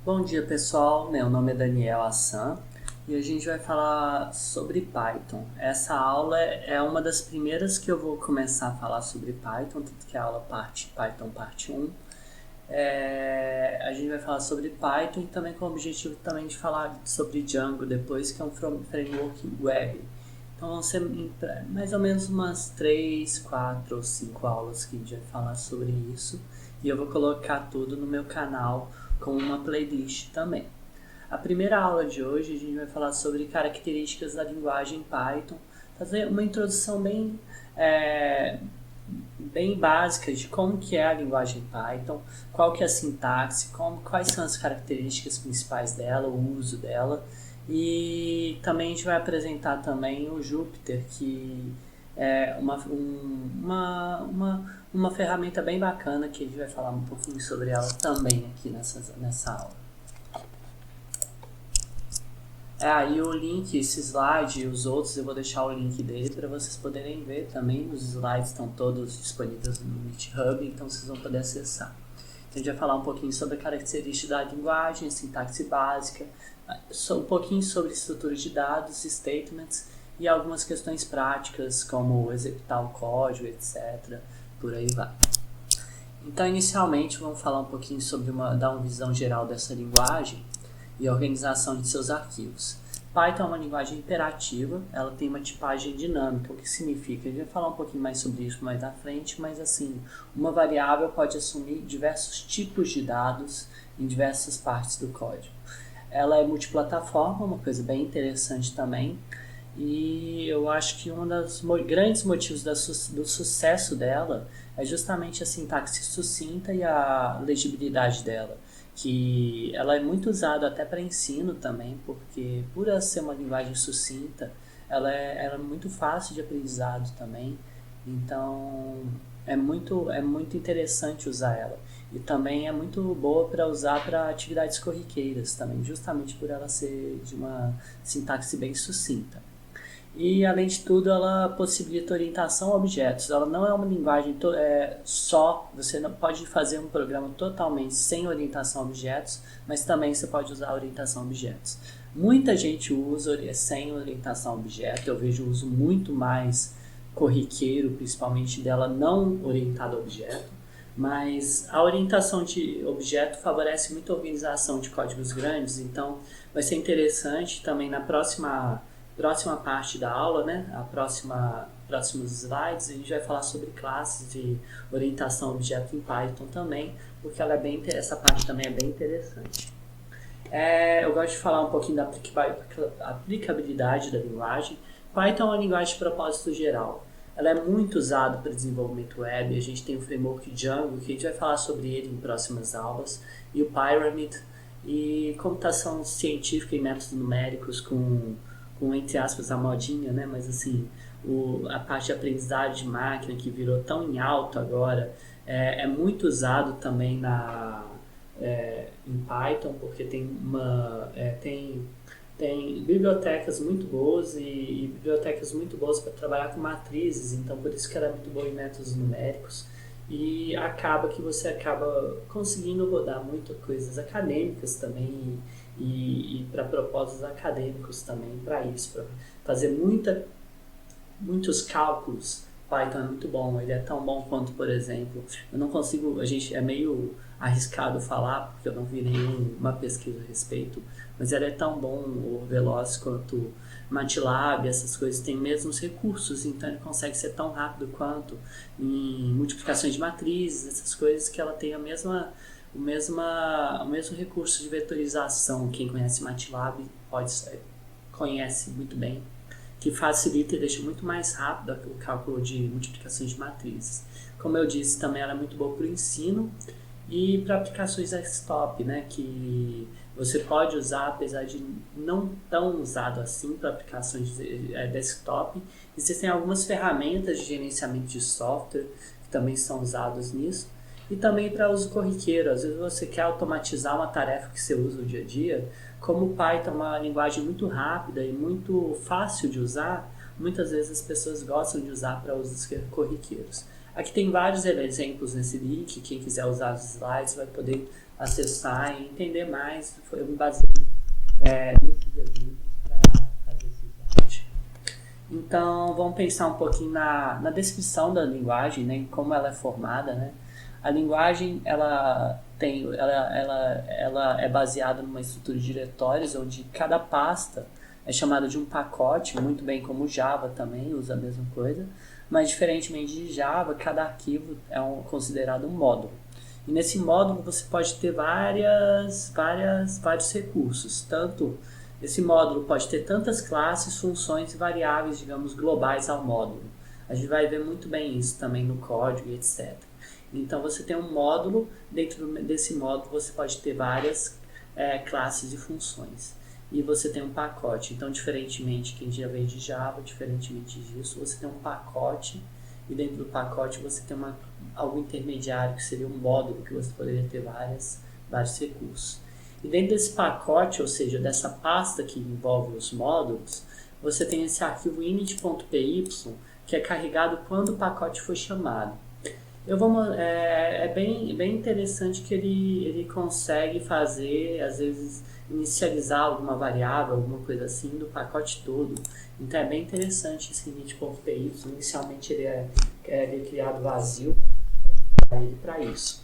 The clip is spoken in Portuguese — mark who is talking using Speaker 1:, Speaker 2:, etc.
Speaker 1: Bom dia pessoal, meu nome é Daniel Assan e a gente vai falar sobre Python. Essa aula é uma das primeiras que eu vou começar a falar sobre Python, tanto que a aula Python parte 1. A gente vai falar sobre Python e também com o objetivo também de falar sobre Django depois, que é um framework web. Então vão ser mais ou menos umas 3, 4 ou 5 aulas que a gente vai falar sobre isso. E eu vou colocar tudo no meu canal com uma playlist também. A primeira aula de hoje a gente vai falar sobre características da linguagem Python, fazer uma introdução bem básica de como que é a linguagem Python, qual que é a sintaxe, quais são as características principais dela, o uso dela, e também a gente vai apresentar também o Jupyter, que é uma ferramenta bem bacana que a gente vai falar um pouquinho sobre ela também aqui nessa aula. E o link, esse slide e os outros, eu vou deixar o link dele para vocês poderem ver também. Os slides estão todos disponíveis no GitHub, então vocês vão poder acessar. Então, a gente vai falar um pouquinho sobre a característica da linguagem, sintaxe básica, um pouquinho sobre estrutura de dados, statements e algumas questões práticas, como executar o código, etc. Por aí vai. Então, inicialmente, vamos falar um pouquinho sobre dar uma visão geral dessa linguagem e a organização de seus arquivos. Python é uma linguagem imperativa, ela tem uma tipagem dinâmica, o que significa, a gente vai falar um pouquinho mais sobre isso mais à frente, mas assim, uma variável pode assumir diversos tipos de dados em diversas partes do código. Ela é multiplataforma, uma coisa bem interessante também, e eu acho que um dos grandes motivos do sucesso dela é justamente a sintaxe sucinta e a legibilidade dela, que ela é muito usada até para ensino também, porque por ela ser uma linguagem sucinta, ela é muito fácil de aprendizado também, então é muito interessante usar ela. E também é muito boa para usar para atividades corriqueiras também, justamente por ela ser de uma sintaxe bem sucinta. E, além de tudo, ela possibilita orientação a objetos. Ela não é uma linguagem só, você não pode fazer um programa totalmente sem orientação a objetos, mas também você pode usar orientação a objetos. Muita gente usa sem orientação a objeto, eu vejo o uso muito mais corriqueiro, principalmente dela não orientada a objeto, mas a orientação de objeto favorece muito a organização de códigos grandes, então vai ser interessante também na próxima parte da aula, né? Próximos slides, a gente vai falar sobre classes de orientação a objeto em Python também, porque essa parte também é bem interessante. Eu gosto de falar um pouquinho da aplicabilidade da linguagem. Python é uma linguagem de propósito geral. Ela é muito usada para desenvolvimento web. A gente tem o framework Django, que a gente vai falar sobre ele em próximas aulas, e o Pyramid, e computação científica e métodos numéricos com entre aspas, a modinha, né? Mas assim, a parte de aprendizagem de máquina que virou tão em alta agora, é muito usado também em Python, porque tem bibliotecas muito boas e bibliotecas muito boas para trabalhar com matrizes, então por isso que ela é muito boa em métodos numéricos. E acaba que você acaba conseguindo rodar muitas coisas acadêmicas também e para propósitos acadêmicos também, para isso, para fazer muitos cálculos. Python é muito bom, ele é tão bom quanto, por exemplo, eu não consigo, a gente é meio arriscado falar, porque eu não vi nenhuma pesquisa a respeito, mas ele é tão bom ou veloz quanto MATLAB, essas coisas têm mesmos recursos, então ele consegue ser tão rápido quanto em multiplicações de matrizes, essas coisas, que ela tem o mesmo recurso de vetorização. Quem conhece MATLAB conhece muito bem, que facilita e deixa muito mais rápido o cálculo de multiplicações de matrizes. Como eu disse, também ela é muito boa para o ensino e para aplicações desktop, né, que você pode usar, apesar de não tão usado assim para aplicações desktop. Existem algumas ferramentas de gerenciamento de software que também são usadas nisso, e também para uso corriqueiro. Às vezes você quer automatizar uma tarefa que você usa no dia a dia, como o Python é uma linguagem muito rápida e muito fácil de usar, muitas vezes as pessoas gostam de usar para usos corriqueiros. Aqui tem vários exemplos nesse link, quem quiser usar os slides vai poder acessar e entender mais. Eu me baseei nesses exemplos para fazer esse slide. Então, vamos pensar um pouquinho na descrição da linguagem, né, em como ela é formada, né? A linguagem, ela é baseada numa estrutura de diretórios, onde cada pasta é chamada de um pacote, muito bem como Java também usa a mesma coisa, mas diferentemente de Java, cada arquivo é considerado um módulo. E nesse módulo você pode ter vários recursos, esse módulo pode ter tantas classes, funções e variáveis, digamos, globais ao módulo. A gente vai ver muito bem isso também no código, etc. Então você tem um módulo, dentro desse módulo você pode ter várias classes e funções. E você tem um pacote. Então, diferentemente, quem já veio de Java, diferentemente disso, você tem um pacote, e dentro do pacote você tem algo intermediário, que seria um módulo, que você poderia ter vários recursos. E dentro desse pacote, ou seja, dessa pasta que envolve os módulos, você tem esse arquivo init.py, que é carregado quando o pacote for chamado. É bem interessante que ele consegue fazer, às vezes, inicializar alguma variável, alguma coisa assim, do pacote todo. Então é bem interessante esse init.py. Inicialmente ele é criado vazio para isso.